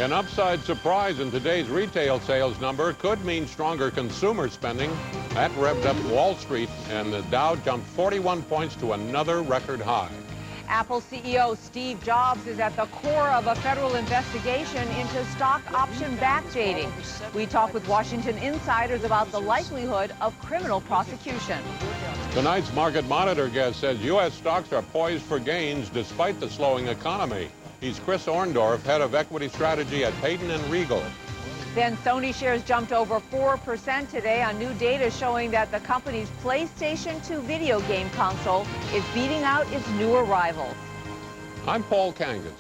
An upside surprise in today's retail sales number could mean stronger consumer spending. That revved up Wall Street, and the Dow jumped 41 points to another record high. Apple CEO Steve Jobs is at the core of a federal investigation into stock option backdating. We talk with Washington insiders about the likelihood of criminal prosecution. Tonight's Market Monitor guest says U.S. stocks are poised for gains despite the slowing economy. He's Chris Orndorff, head of equity strategy at Payton & Regal. Then Sony shares jumped over 4% today on new data showing that the company's PlayStation 2 video game console is beating out its newer rivals. I'm Paul Kangas.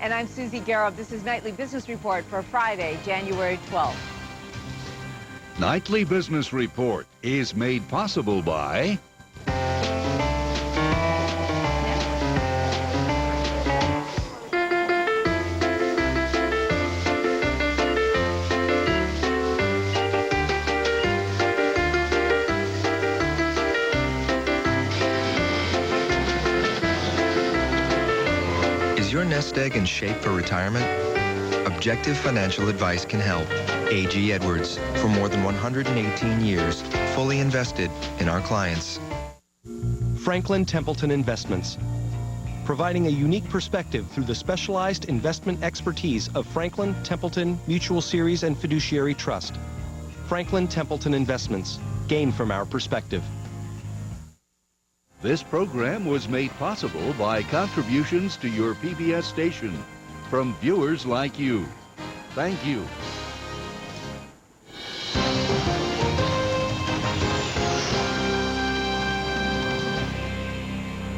And I'm Susie Garob. This is Nightly Business Report for Friday, January 12th. Nightly Business Report is made possible by... Is your nest egg in shape for retirement? Objective financial advice can help. A.G. Edwards, for more than 118 years, fully invested in our clients. Franklin Templeton Investments, providing a unique perspective through the specialized investment expertise of Franklin Templeton Mutual Series and Fiduciary Trust. Franklin Templeton Investments, gain from our perspective. This program was made possible by contributions to your PBS station from viewers like you. Thank you.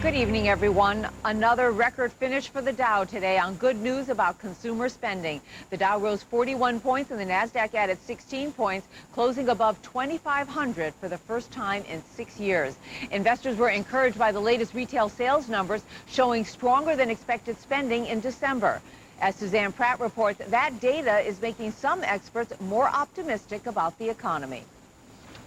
Good evening, everyone. Another record finish for the Dow today on good news about consumer spending. The Dow rose 41 points and the Nasdaq added 16 points, closing above 2,500 for the first time in 6 years. Investors were encouraged by the latest retail sales numbers showing stronger than expected spending in December. As Suzanne Pratt reports, that data is making some experts more optimistic about the economy.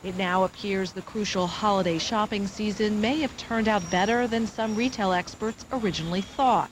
It now appears the crucial holiday shopping season may have turned out better than some retail experts originally thought.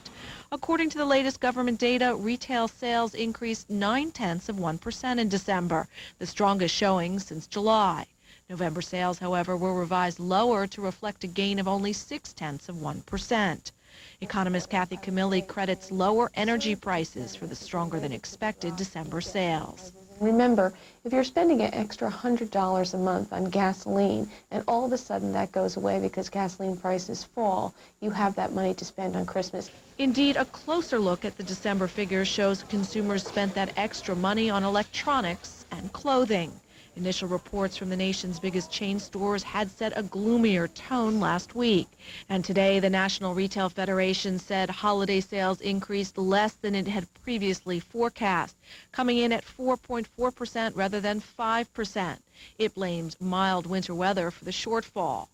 According to the latest government data, retail sales increased 0.9% in December, the strongest showing since July. November sales, however, were revised lower to reflect a gain of only 0.6%. Economist Kathy Camilli credits lower energy prices for the stronger than expected December sales. Remember, if you're spending an extra $100 a month on gasoline and all of a sudden that goes away because gasoline prices fall, you have that money to spend on Christmas. Indeed, a closer look at the December figures shows consumers spent that extra money on electronics and clothing. Initial reports from the nation's biggest chain stores had set a gloomier tone last week. And today, the National Retail Federation said holiday sales increased less than it had previously forecast, coming in at 4.4% rather than 5%. It blames mild winter weather for the shortfall.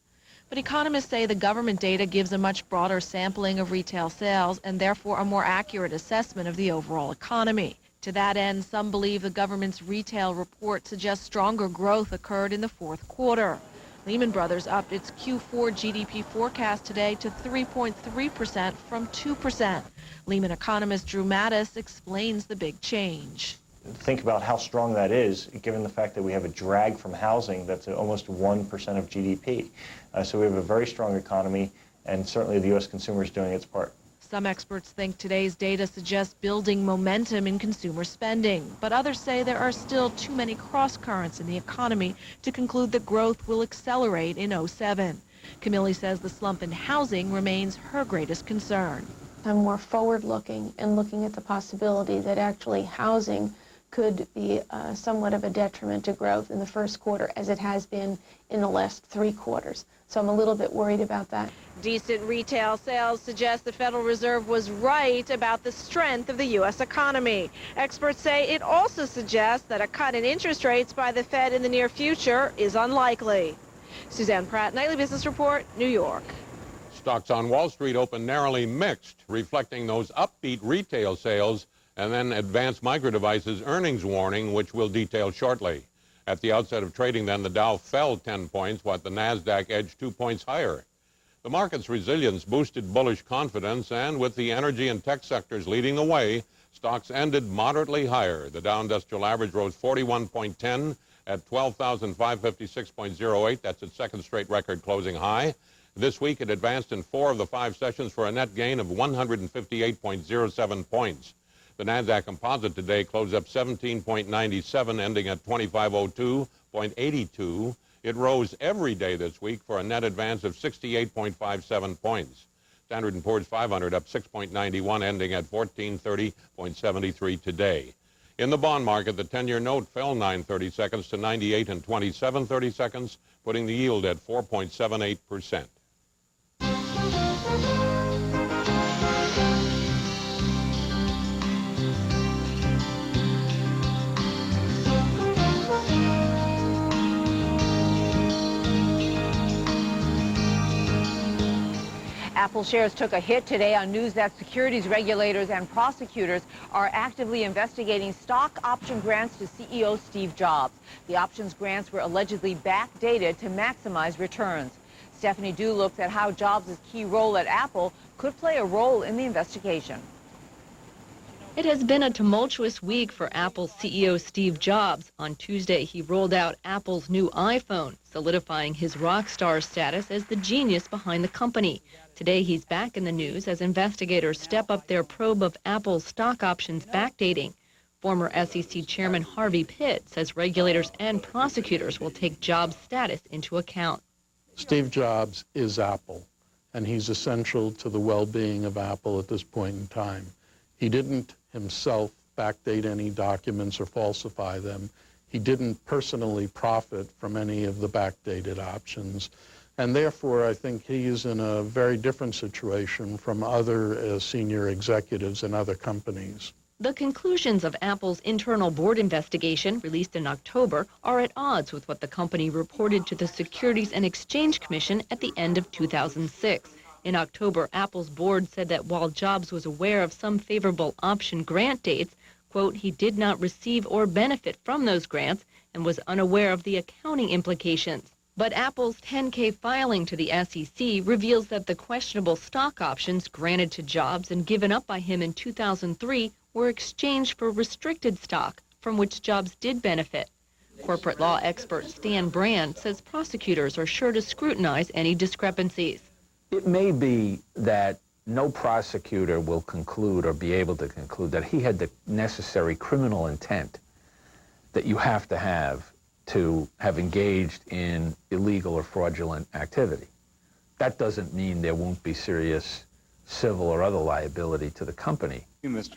But economists say the government data gives a much broader sampling of retail sales and therefore a more accurate assessment of the overall economy. To that end, some believe the government's retail report suggests stronger growth occurred in the fourth quarter. Lehman Brothers upped its Q4 GDP forecast today to 3.3% from 2%. Lehman economist Drew Mattis explains the big change. Think about how strong that is, given the fact that we have a drag from housing that's at almost 1% of GDP. So we have a very strong economy, and certainly the U.S. consumer is doing its part. Some experts think today's data suggests building momentum in consumer spending, but others say there are still too many cross-currents in the economy to conclude that growth will accelerate in 2007. Camilli says the slump in housing remains her greatest concern. I'm more forward-looking and looking at the possibility that actually housing could be somewhat of a detriment to growth in the first quarter, as it has been in the last 3 quarters. So I'm a little bit worried about that. Decent retail sales suggest the Federal Reserve was right about the strength of the U.S. economy. Experts say it also suggests that a cut in interest rates by the Fed in the near future is unlikely. Suzanne Pratt, Nightly Business Report, New York. Stocks on Wall Street opened narrowly mixed, reflecting those upbeat retail sales and then Advanced Micro Devices earnings warning, which we'll detail shortly. At the outset of trading then, the Dow fell 10 points, while the Nasdaq edged 2 points higher. The market's resilience boosted bullish confidence, and with the energy and tech sectors leading the way, Stocks ended moderately higher. The Dow Industrial Average rose 41.10 at 12,556.08. That's its second straight record closing high. This week it advanced in 4 of the 5 sessions for a net gain of 158.07 points. The Nasdaq Composite today closed up 17.97, ending at 2502.82. It rose every day this week for a net advance of 68.57 points. Standard & Poor's 500 up 6.91, ending at 1430.73 today. In the bond market, the 10-year note fell 9/30 seconds to 98 and 27/30 seconds, putting the yield at 4.78%. Apple shares took a hit today on news that securities regulators and prosecutors are actively investigating stock option grants to CEO Steve Jobs. The options grants were allegedly backdated to maximize returns. Stephanie Du looks at how Jobs' key role at Apple could play a role in the investigation. It has been a tumultuous week for Apple CEO Steve Jobs. On Tuesday, he rolled out Apple's new iPhone, solidifying his rock star status as the genius behind the company. Today, he's back in the news as investigators step up their probe of Apple's stock options backdating. Former SEC Chairman Harvey Pitt says regulators and prosecutors will take Jobs' status into account. Steve Jobs is Apple, and he's essential to the well-being of Apple at this point in time. He didn't himself backdate any documents or falsify them. He didn't personally profit from any of the backdated options. And therefore, I think he is in a very different situation from other senior executives in other companies. The conclusions of Apple's internal board investigation, released in October, are at odds with what the company reported to the Securities and Exchange Commission at the end of 2006. In October, Apple's board said that while Jobs was aware of some favorable option grant dates, quote, he did not receive or benefit from those grants and was unaware of the accounting implications. But Apple's 10-K filing to the SEC reveals that the questionable stock options granted to Jobs and given up by him in 2003 were exchanged for restricted stock, from which Jobs did benefit. Corporate law expert Stan Brand says prosecutors are sure to scrutinize any discrepancies. It may be that no prosecutor will conclude or be able to conclude that he had the necessary criminal intent that you have to have engaged in illegal or fraudulent activity. That doesn't mean there won't be serious civil or other liability to the company.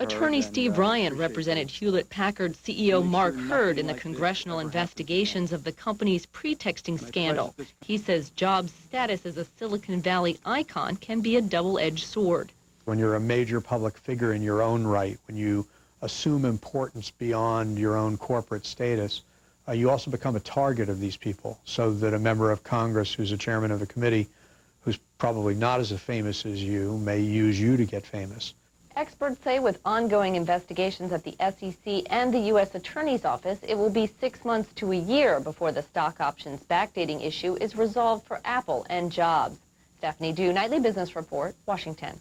Attorney Steve Ryan represented Hewlett-Packard CEO Mark Hurd in the congressional investigations of the company's pretexting scandal. He says Jobs' status as a Silicon Valley icon can be a double-edged sword. When you're a major public figure in your own right, when you assume importance beyond your own corporate status, you also become a target of these people, so that a member of Congress who's a chairman of a committee who's probably not as famous as you may use you to get famous. Experts say with ongoing investigations at the SEC and the U.S. Attorney's Office, it will be 6 months to a year before the stock options backdating issue is resolved for Apple and Jobs. Stephanie Du, Nightly Business Report, Washington.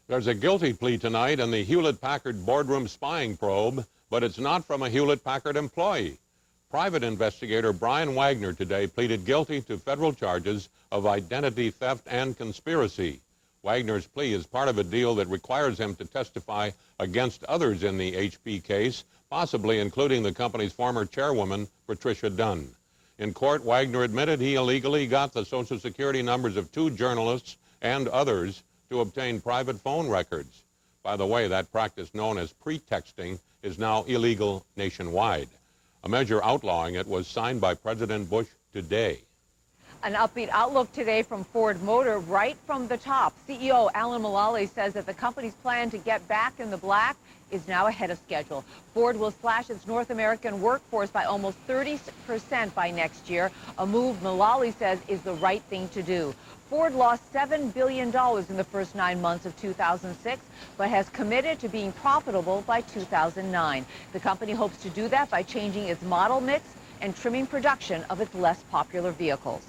There's a guilty plea tonight in the Hewlett-Packard boardroom spying probe, but it's not from a Hewlett-Packard employee. Private investigator Brian Wagner today pleaded guilty to federal charges of identity theft and conspiracy. Wagner's plea is part of a deal that requires him to testify against others in the HP case, possibly including the company's former chairwoman, Patricia Dunn. In court, Wagner admitted he illegally got the Social Security numbers of 2 journalists and others to obtain private phone records. By the way, that practice known as pretexting is now illegal nationwide. A measure outlawing it was signed by President Bush today. An upbeat outlook today from Ford Motor right from the top. CEO Alan Mulally says that the company's plan to get back in the black is now ahead of schedule. Ford will slash its North American workforce by almost 30% by next year, a move Mulally says is the right thing to do. Ford lost $7 billion in the first 9 months of 2006, but has committed to being profitable by 2009. The company hopes to do that by changing its model mix and trimming production of its less popular vehicles.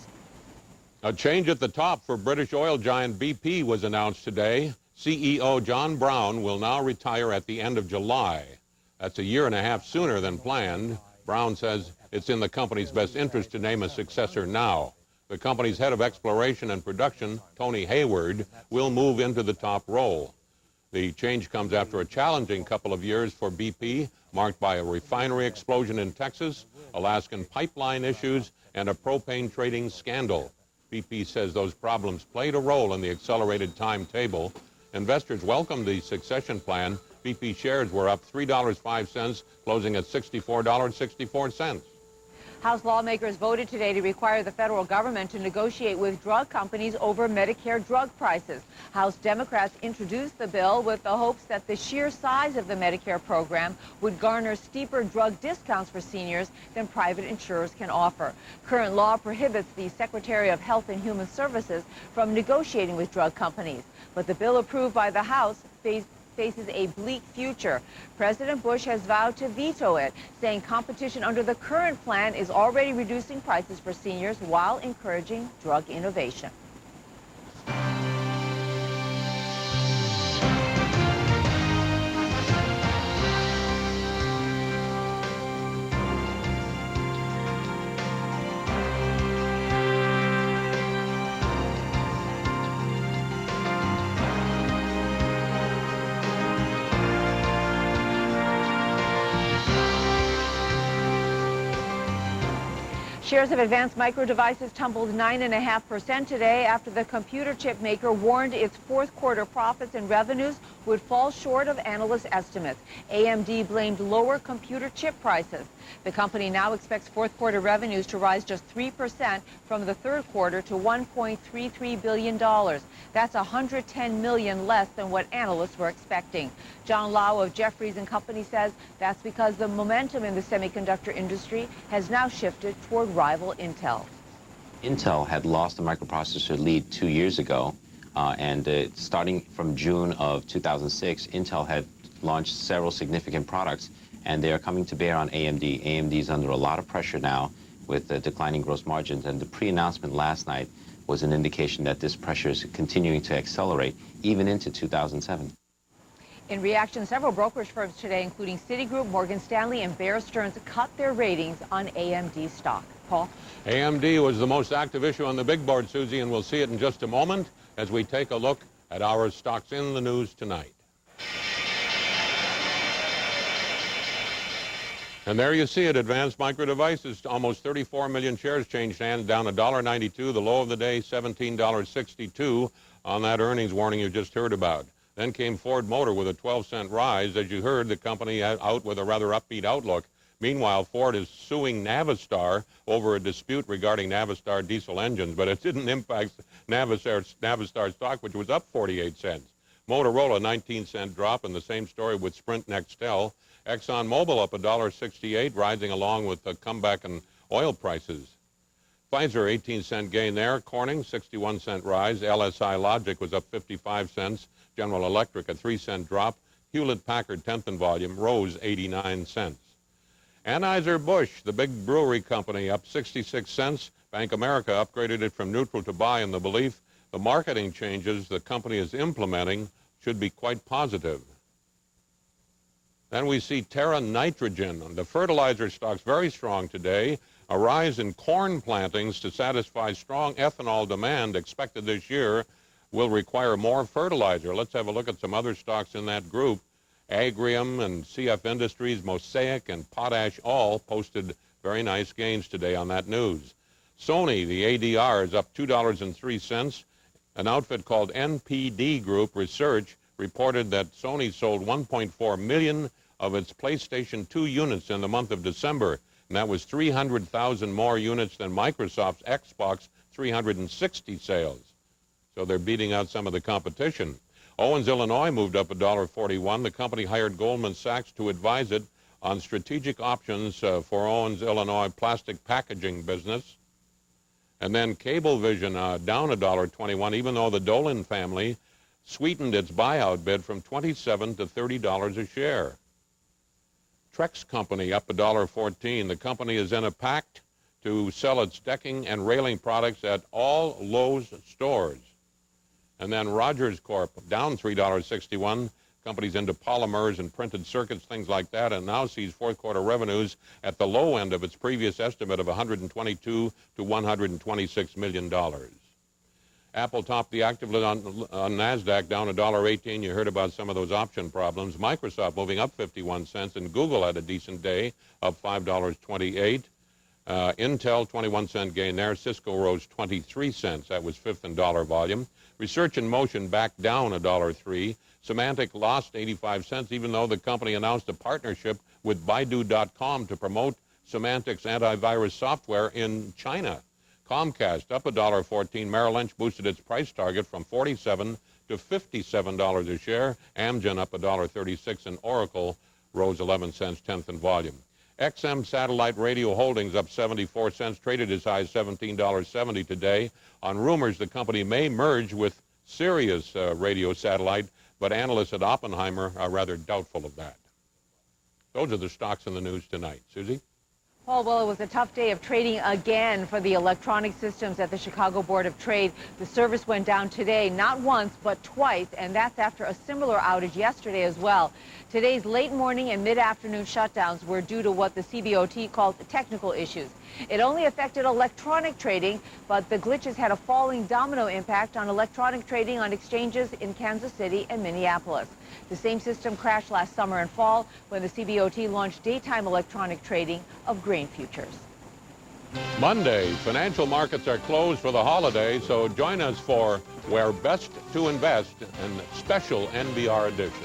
A change at the top for British oil giant BP was announced today. CEO John Brown will now retire at the end of July. That's a year and a half sooner than planned. Brown says it's in the company's best interest to name a successor now. The company's head of exploration and production, Tony Hayward, will move into the top role. The change comes after a challenging couple of years for BP, marked by a refinery explosion in Texas, Alaskan pipeline issues, and a propane trading scandal. BP says those problems played a role in the accelerated timetable. Investors welcomed the succession plan. BP shares were up $3.05, closing at $64.64. House lawmakers voted today to require the federal government to negotiate with drug companies over Medicare drug prices. House Democrats introduced the bill with the hopes that the sheer size of the Medicare program would garner steeper drug discounts for seniors than private insurers can offer. Current law prohibits the Secretary of Health and Human Services from negotiating with drug companies. But the bill approved by the House faces a bleak future. President Bush has vowed to veto it, saying competition under the current plan is already reducing prices for seniors while encouraging drug innovation. Shares of Advanced Micro Devices tumbled 9.5% today after the computer chip maker warned its fourth quarter profits and revenues would fall short of analyst estimates. AMD blamed lower computer chip prices. The company now expects fourth quarter revenues to rise just 3% from the third quarter to $1.33 billion. That's $110 million less than what analysts were expecting. John Lau of Jefferies and Company says that's because the momentum in the semiconductor industry has now shifted toward rival Intel. Intel had lost the microprocessor lead 2 years ago, and starting from June of 2006, Intel had launched several significant products, and they are coming to bear on AMD. AMD is under a lot of pressure now with the declining gross margins, and the pre-announcement last night was an indication that this pressure is continuing to accelerate even into 2007. In reaction, several brokerage firms today, including Citigroup, Morgan Stanley, and Bear Stearns, cut their ratings on AMD stock. Paul? AMD was the most active issue on the big board, Susie, and we'll see it in just a moment as we take a look at our stocks in the news tonight. And there you see it, Advanced Micro Devices, almost 34 million shares changed hands, down $1.92. The low of the day, $17.62 on that earnings warning you just heard about. Then came Ford Motor with a 12-cent rise. As you heard, the company out with a rather upbeat outlook. Meanwhile, Ford is suing Navistar over a dispute regarding Navistar diesel engines, but it didn't impact Navistar stock, which was up 48 cents. Motorola, 19-cent drop, and the same story with Sprint Nextel. ExxonMobil up $1.68, rising along with the comeback in oil prices. Pfizer, 18-cent gain there. Corning, 61-cent rise. LSI Logic was up 55 cents. General Electric, a 3-cent drop. Hewlett-Packard, 10th in volume, rose 89 cents. Anheuser-Busch, the big brewery company, up 66 cents. Bank America upgraded it from neutral to buy in the belief the marketing changes the company is implementing should be quite positive. Then we see Terra Nitrogen. The fertilizer stocks very strong today. A rise in corn plantings to satisfy strong ethanol demand expected this year will require more fertilizer. Let's have a look at some other stocks in that group. Agrium and CF Industries, Mosaic, and Potash all posted very nice gains today on that news. Sony, the ADR, is up $2.03. An outfit called NPD Group Research reported that Sony sold 1.4 million of its PlayStation 2 units in the month of December, and that was 300,000 more units than Microsoft's Xbox 360 sales. So they're beating out some of the competition. Owens, Illinois moved up $1.41. The company hired Goldman Sachs to advise it on strategic options for Owens, Illinois plastic packaging business. And then Cablevision down $1.21, even though the Dolan family sweetened its buyout bid from $27 to $30 a share. Trex Company up $1.14. The company is in a pact to sell its decking and railing products at all Lowe's stores. And then Rogers Corp down $3.61. Companies into polymers and printed circuits, things like that, and now sees fourth quarter revenues at the low end of its previous estimate of $122 to $126 million. Apple topped the active on NASDAQ down $1.18. You heard about some of those option problems. Microsoft moving up 51 cents, and Google had a decent day, up $5.28. Intel, 21-cent gain there. Cisco rose 23 cents. That was fifth in dollar volume. Research in Motion back down $1.03. Symantec lost 85 cents, even though the company announced a partnership with Baidu.com to promote Symantec's antivirus software in China. Comcast up $1.14. Merrill Lynch boosted its price target from $47 to $57 a share. Amgen up $1.36, and Oracle rose 11 cents, 10th in volume. XM Satellite Radio Holdings up 74 cents, traded as high as $17.70 today on rumors the company may merge with Sirius Radio Satellite, but analysts at Oppenheimer are rather doubtful of that. Those are the stocks in the news tonight. Susie? Paul, well, it was a tough day of trading again for the electronic systems at the Chicago Board of Trade. The service went down today, not once, but twice, and that's after a similar outage yesterday as well. Today's late morning and mid-afternoon shutdowns were due to what the CBOT called technical issues. It only affected electronic trading, but the glitches had a falling domino impact on electronic trading on exchanges in Kansas City and Minneapolis. The same system crashed last summer and fall when the CBOT launched daytime electronic trading of grain futures. Monday, financial markets are closed for the holiday, so join us for Where Best to Invest and special NBR edition.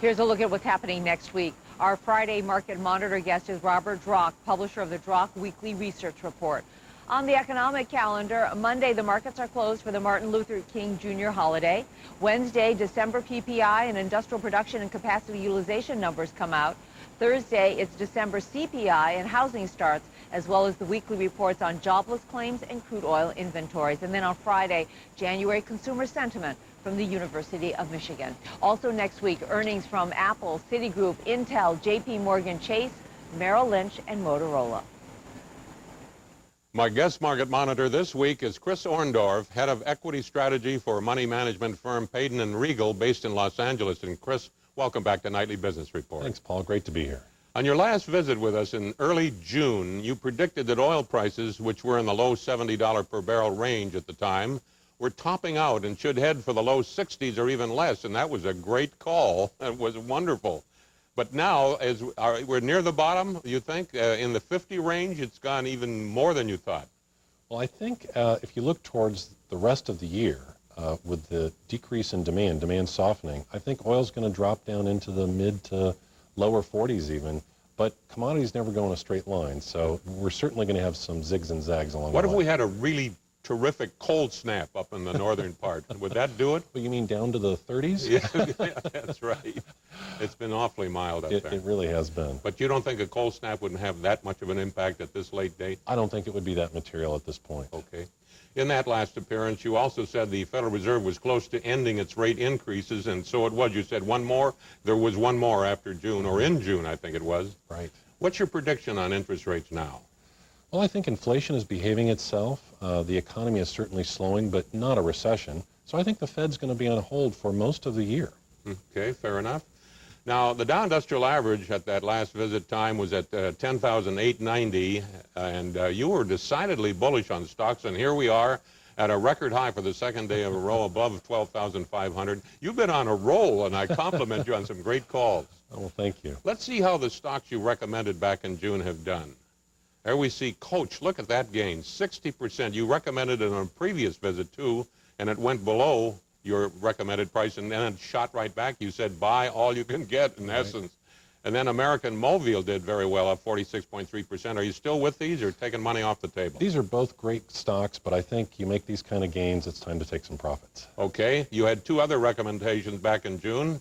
Here's a look at what's happening next week. Our Friday Market Monitor guest is Robert Drock, publisher of the Drock Weekly Research Report. On the economic calendar, Monday, the markets are closed for the Martin Luther King Jr. holiday. Wednesday, December PPI and industrial production and capacity utilization numbers come out. Thursday, it's December CPI and housing starts, as well as the weekly reports on jobless claims and crude oil inventories. And then on Friday, January consumer sentiment from the University of Michigan. Also next week, earnings from Apple, Citigroup, Intel, JP Morgan Chase, Merrill Lynch, and Motorola. My guest market monitor this week is Chris Orndorff, head of equity strategy for money management firm Payden & Regal, based in Los Angeles. And Chris, welcome back to Nightly Business Report. Thanks, Paul. Great to be here. On your last visit with us in early June, you predicted that oil prices, which were in the low $70 per barrel range at the time, were topping out and should head for the low 60s or even less, and that was a great call. It was wonderful. But now, as we're near the bottom, you think? In the 50 range, it's gone even more than you thought. Well, I think if you look towards the rest of the year, with the decrease in demand softening, I think oil's going to drop down into the mid to lower 40s even. But commodities never go in a straight line, so we're certainly going to have some zigs and zags along the way. What if we had a really terrific cold snap up in the northern part. Would that do it? Well, you mean down to the 30s? Yeah, that's right. It's been awfully mild up there. It really has been. But you don't think a cold snap wouldn't have that much of an impact at this late date? I don't think it would be that material at this point. Okay. In that last appearance, you also said the Federal Reserve was close to ending its rate increases, and so it was. You said one more. There was one more after June, or in June, I think it was. Right. What's your prediction on interest rates now? Well, I think inflation is behaving itself. The economy is certainly slowing, but not a recession. So I think the Fed's going to be on hold for most of the year. Okay, fair enough. Now, the Dow Industrial Average at that last visit time was at 10,890, and you were decidedly bullish on stocks, and here we are at a record high for the second day of a row above 12,500. You've been on a roll, and I compliment you on some great calls. Oh, well, thank you. Let's see how the stocks you recommended back in June have done. There we see Coach. Look at that gain, 60%. You recommended it on a previous visit, too, and it went below your recommended price, and then it shot right back. You said buy all you can get, in essence. And then American Mobile did very well, up 46.3%. Are you still with these or taking money off the table? These are both great stocks, but I think you make these kind of gains, it's time to take some profits. Okay. You had two other recommendations back in June.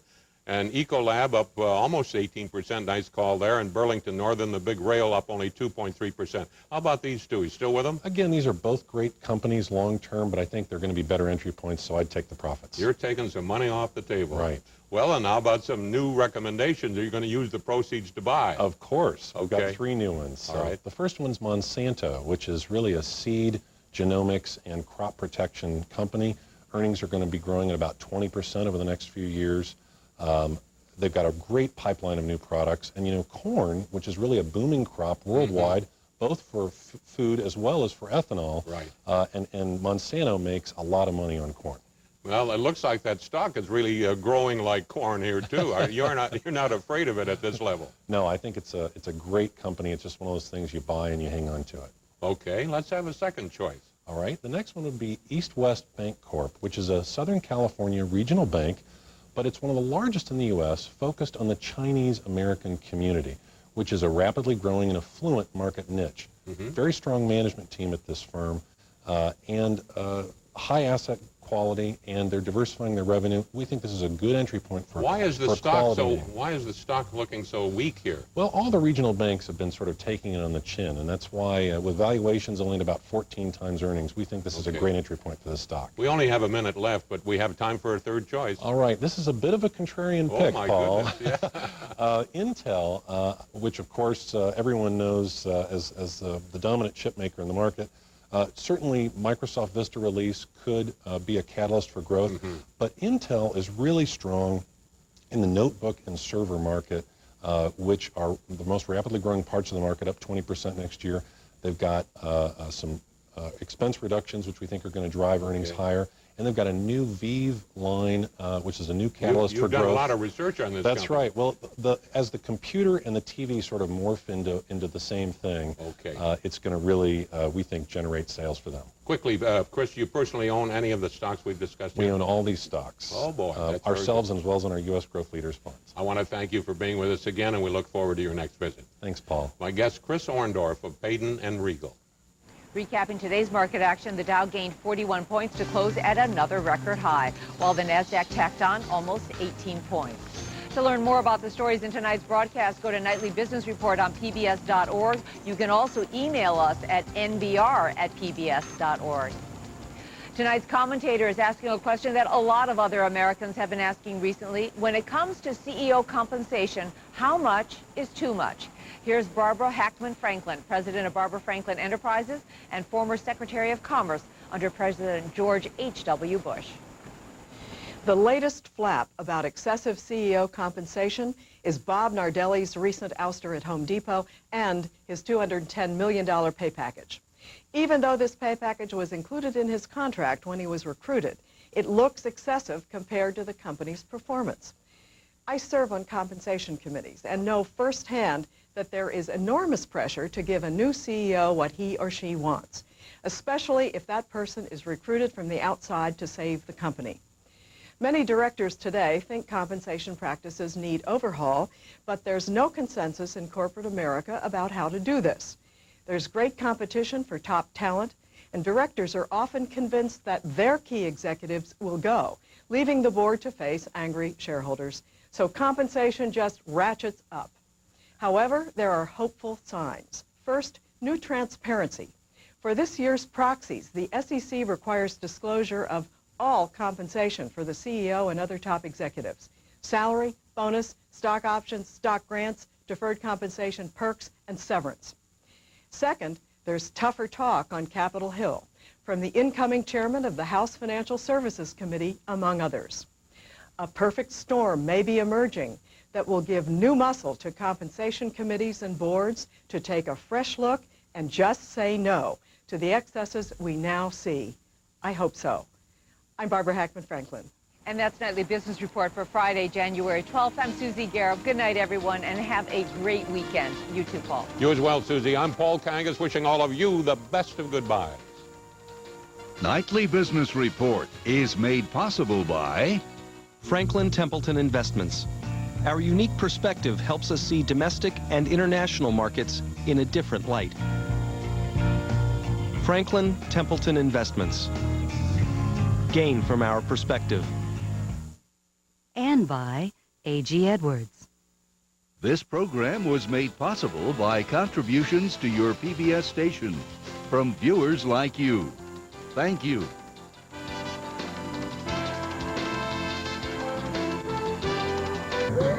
And Ecolab up almost 18%, nice call there. And Burlington Northern, the big rail, up only 2.3%. How about these two? You still with them? Again, these are both great companies long term, but I think they're going to be better entry points, so I'd take the profits. You're taking some money off the table. Right. Well, and how about some new recommendations? Are you going to use the proceeds to buy? Of course. We've Okay. got three new ones. All right. The first one's Monsanto, which is really a seed, genomics, and crop protection company. Earnings are going to be growing at about 20% over the next few years. They've got a great pipeline of new products. And, you know, corn, which is really a booming crop worldwide, both for food as well as for ethanol. Right. And Monsanto makes a lot of money on corn. Well, it looks like that stock is really growing like corn here, too. You're not afraid of it at this level. No, I think it's a great company. It's just one of those things you buy and you hang on to it. Okay, let's have a second choice. All right. The next one would be East West Bank Corp., which is a Southern California regional bank, but it's one of the largest in the U.S., focused on the Chinese-American community, which is a rapidly growing and affluent market niche. Very strong management team at this firm, and high asset quality, and they're diversifying their revenue. We think this is a good entry point for Why is the for stock quality. why is the stock looking so weak here? Well, all the regional banks have been sort of taking it on the chin, and that's why, with valuations only at about 14 times earnings, we think this is a great entry point for the stock. We only have a minute left, but we have time for a third choice. All right, this is a bit of a contrarian Oh, pick, my Paul. goodness, yeah. Intel, which of course everyone knows as the dominant chip maker in the market, certainly Microsoft Vista release could be a catalyst for growth, but Intel is really strong in the notebook and server market, which are the most rapidly growing parts of the market, up 20% next year. They've got some expense reductions, which we think are going to drive earnings higher. And they've got a new Vive line, which is a new catalyst for growth. You've done a lot of research on this That's company. right. Well, as the computer and the TV sort of morph into the same thing, it's going to really, we think, generate sales for them. Quickly, Chris, do you personally own any of the stocks we've discussed We here? own all these stocks. Oh, boy. That's very ourselves good. as well as on our U.S. Growth Leaders funds. I want to thank you for being with us again, and we look forward to your next visit. Thanks, Paul. My guest, Chris Orndorff of Payden and Regal. Recapping today's market action, the Dow gained 41 points to close at another record high, while the Nasdaq tacked on almost 18 points. To learn more about the stories in tonight's broadcast, go to Nightly Business Report on PBS.org. You can also email us at nbr@pbs.org. Tonight's commentator is asking a question that a lot of other Americans have been asking recently. When it comes to CEO compensation, how much is too much? Here's Barbara Hackman Franklin, president of Barbara Franklin Enterprises and former Secretary of Commerce under President George H.W. Bush. The latest flap about excessive CEO compensation is Bob Nardelli's recent ouster at Home Depot and his $210 million pay package. Even though this pay package was included in his contract when he was recruited, it looks excessive compared to the company's performance. I serve on compensation committees and know firsthand that there is enormous pressure to give a new CEO what he or she wants, especially if that person is recruited from the outside to save the company. Many directors today think compensation practices need overhaul, but there's no consensus in corporate America about how to do this. There's great competition for top talent, and directors are often convinced that their key executives will go, leaving the board to face angry shareholders. So compensation just ratchets up. However, there are hopeful signs. First, new transparency. For this year's proxies, the SEC requires disclosure of all compensation for the CEO and other top executives: salary, bonus, stock options, stock grants, deferred compensation, perks, and severance. Second, there's tougher talk on Capitol Hill from the incoming chairman of the House Financial Services Committee, among others. A perfect storm may be emerging that will give new muscle to compensation committees and boards to take a fresh look and just say no to the excesses we now see. I hope so. I'm Barbara Hackman Franklin. And that's Nightly Business Report for Friday, January 12th. I'm Susie Garrow. Good night, everyone, and have a great weekend. You too, Paul. You as well, Susie. I'm Paul Kangas, wishing all of you the best of goodbyes. Nightly Business Report is made possible by Franklin Templeton Investments. Our unique perspective helps us see domestic and international markets in a different light. Franklin Templeton Investments. Gain from our perspective. And by A.G. Edwards. This program was made possible by contributions to your PBS station from viewers like you. Thank you.